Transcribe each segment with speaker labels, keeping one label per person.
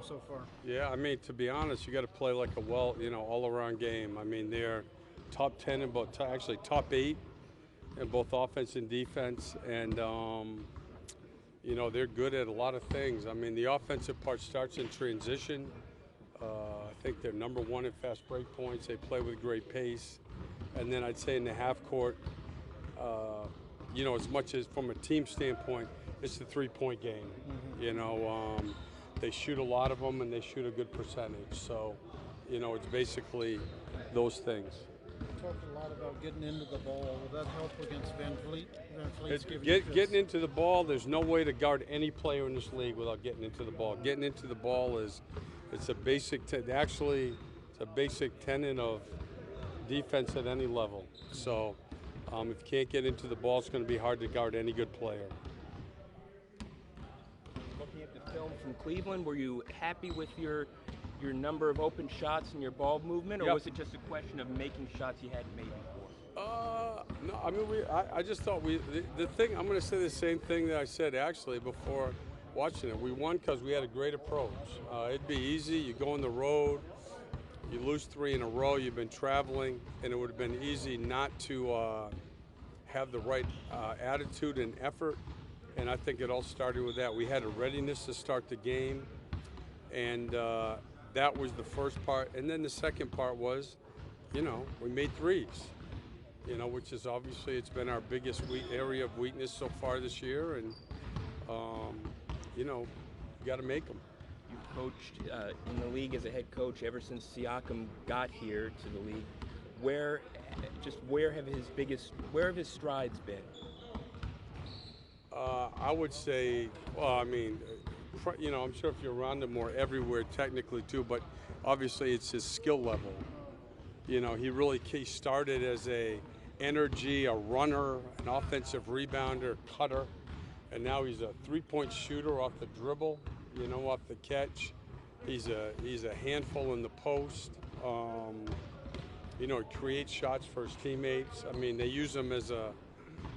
Speaker 1: them so far.
Speaker 2: Yeah, I mean, to be honest, you got to play like a all-around game. I mean, they're top 10 in both, actually top 8 in both offense and defense, and they're good at a lot of things. I mean, the offensive part starts in transition. I think they're number 1 in fast break points. They play with great pace, and then I'd say in the half court, as much as from a team standpoint, it's the three-point game. They shoot a lot of them, and they shoot a good percentage. So, it's basically those things.
Speaker 1: You talked a lot about getting into the ball. Will that help against Van Vliet?
Speaker 2: Getting into the ball, there's no way to guard any player in this league without getting into the ball. Getting into the ball it's a basic tenet of defense at any level. So if you can't get into the ball, it's going to be hard to guard any good player.
Speaker 3: Looking at the film from Cleveland, were you happy with your number of open shots and your ball movement, or
Speaker 2: Yep.
Speaker 3: was it just a question of making shots you hadn't made before?
Speaker 2: No, I mean, I just thought the thing, I'm going to say the same thing that I said actually before watching it. We won because we had a great approach. It'd be easy. You go on the road, you lose 3 in a row, you've been traveling, and it would have been easy not to have the right attitude and effort. And I think it all started with that. We had a readiness to start the game, and that was the first part. And then the second part was, we made threes, which is obviously it's been our biggest area of weakness so far this year. And, you got to make them.
Speaker 3: You've coached in the league as a head coach ever since Siakam got here to the league. Where have his strides been?
Speaker 2: I would say, I'm sure if you're around him more everywhere technically too, but obviously it's his skill level. He started as a runner, an offensive rebounder, cutter, and now he's a three-point shooter off the dribble, off the catch. He's a handful in the post. He creates shots for his teammates. I mean, they use him as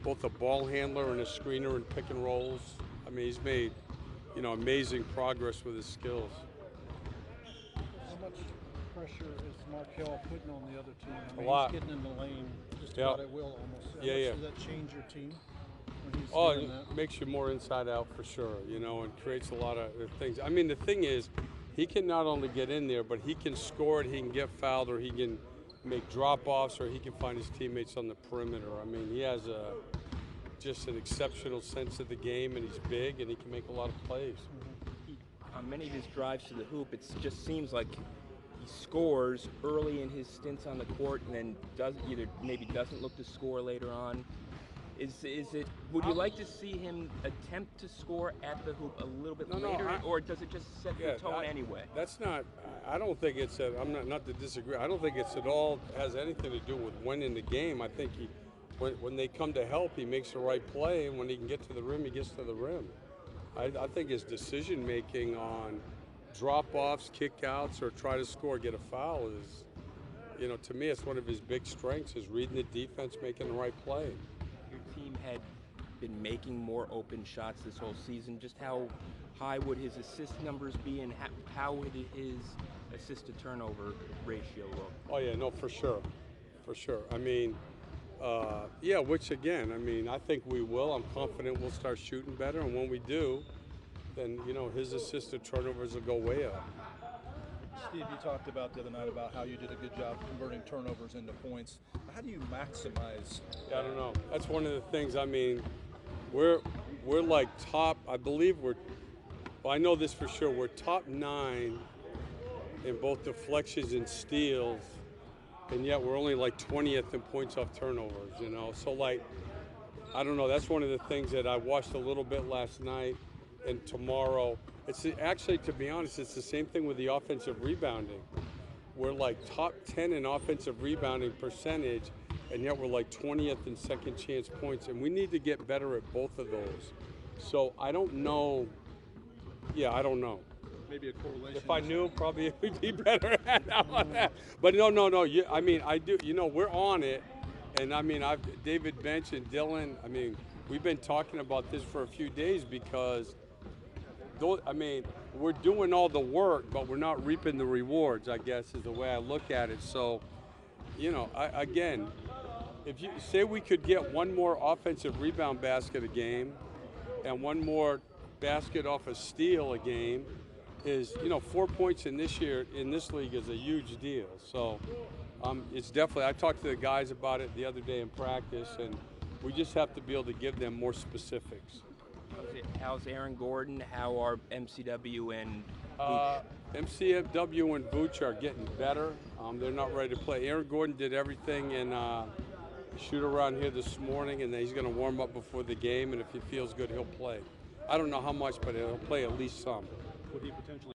Speaker 2: both a ball handler and a screener in pick and rolls. I mean, he's made, amazing progress with his skills.
Speaker 1: How much pressure is Markelle putting on the other team? I mean,
Speaker 2: A lot.
Speaker 1: He's getting in the lane just
Speaker 2: Yeah.
Speaker 1: about at will almost. How
Speaker 2: Yeah.
Speaker 1: much does that change your team when he's
Speaker 2: Oh,
Speaker 1: doing
Speaker 2: it
Speaker 1: that?
Speaker 2: makes you more inside out for sure, and creates a lot of things. I mean, the thing is, he can not only get in there, but he can score it, he can get fouled, or he can make drop-offs, or he can find his teammates on the perimeter. I mean, he has just an exceptional sense of the game, and he's big, and he can make a lot of plays.
Speaker 3: On many of his drives to the hoop, it just seems like he scores early in his stints on the court, and then doesn't look to score later on. Would you like to see him attempt to score at the hoop a little bit later, or does it just set the tone anyway?
Speaker 2: That's not. I don't think it's. I'm not to disagree. I don't think it's at all has anything to do with winning the game. I think when they come to help, he makes the right play, and when he can get to the rim, he gets to the rim. I think his decision making on drop-offs, kick-outs, or try to score, get a foul is, to me, it's one of his big strengths is reading the defense, making the right play.
Speaker 3: Your team had been making more open shots this whole season. Just how high would his assist numbers be, and how would his assist to turnover ratio look?
Speaker 2: Oh yeah, no, for sure. I mean, which again, I think we will. I'm confident we'll start shooting better, and when we do, then his assist to turnovers will go way up.
Speaker 4: Steve, you talked about the other night about how you did a good job converting turnovers into points. How do you maximize?
Speaker 2: I don't know. That's one of the things. I mean, we're like top. I believe I know this for sure. We're top 9 in both deflections and steals, and yet we're only like 20th in points off turnovers. So I don't know. That's one of the things that I watched a little bit last night and tomorrow. It's actually, to be honest, it's the same thing with the offensive rebounding. We're like top 10 in offensive rebounding percentage, and yet we're like 20th in second chance points, and we need to get better at both of those. So I don't know. Yeah, I don't know.
Speaker 4: Maybe a correlation.
Speaker 2: If I knew, probably it would be better at that. But no. I do. We're on it, and David Bench and Dylan. We've been talking about this for a few days because we're doing all the work, but we're not reaping the rewards, I guess, is the way I look at it. So, you know, again, if you say we could get one more offensive rebound basket a game and one more basket off a steal a game, is, you know, 4 points in this league is a huge deal. So it's definitely, I talked to the guys about it the other day in practice, and we just have to be able to give them more specifics.
Speaker 3: How's Aaron Gordon? How are MCW and Vooch?
Speaker 2: MCW and Vooch are getting better. They're not ready to play. Aaron Gordon did everything in shoot around here this morning, and then he's going to warm up before the game, and if he feels good, he'll play. I don't know how much, but he'll play at least some.
Speaker 4: Would he potentially